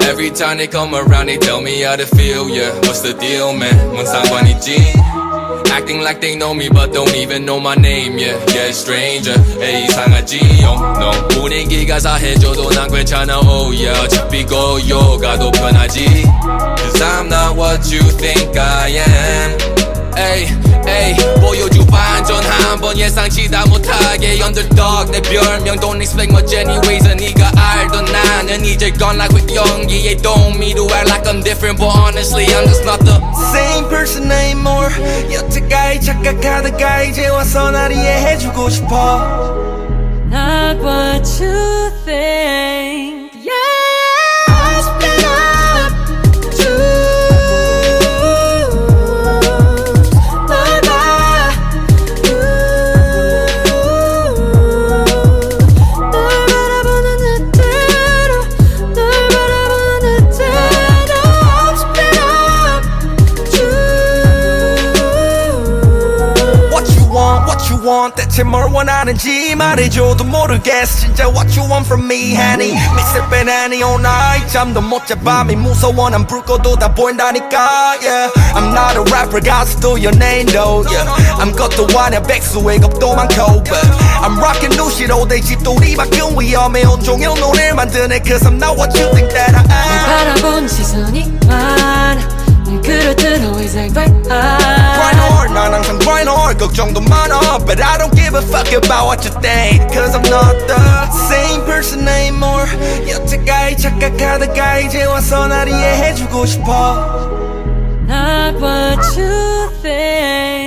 Every time they come around, they tell me how to feel, yeah. What's the deal, man? 뭔 상관이지? Acting like they know me, but don't even know my name, yeah. Yeah, stranger, 에이 이상하지, no. 분위기가 사해줘도 난 괜찮아, oh yeah. 어차피 고요가도 편하지. Cause I'm not what you think I am. 에이, 에이, 보여줘 반전 한번 예상치 다 못하게 underdog 내 별명 don't expect much anyways 네가 알던 나는 이제 gone like with 연기에 don't me to act like I'm different but honestly I'm just not the same person anymore 여태까지 착각하다가 이제 와서 날 이해해주고 싶어 Not what you think I split up 대체 뭘 원하는지 말해줘도 모르겠어 진짜 what you want from me honey 믹스를 빼내니 all night 잠도 못 자 밤이 무서워 난 불 꺼도 다 보인다니까 yeah I'm not a rapper 가수도 연예인 though yeah I'm 것도 아냐 백수의 겁도 많고 but I'm rocking new shit all day 집돌이 바뀐 위험해 온종일 노래를 만드네 cause I'm not what you think that I am 바라본 시선이 많아 늘 그렇듯 always act right Grind hard 난 항상 grind hard 걱정도 많아 But I don't give a fuck about what you think Cause I'm not the same person anymore 여태까지 착각하다가 이제 와서 날 이해해주고 싶어 Not what you think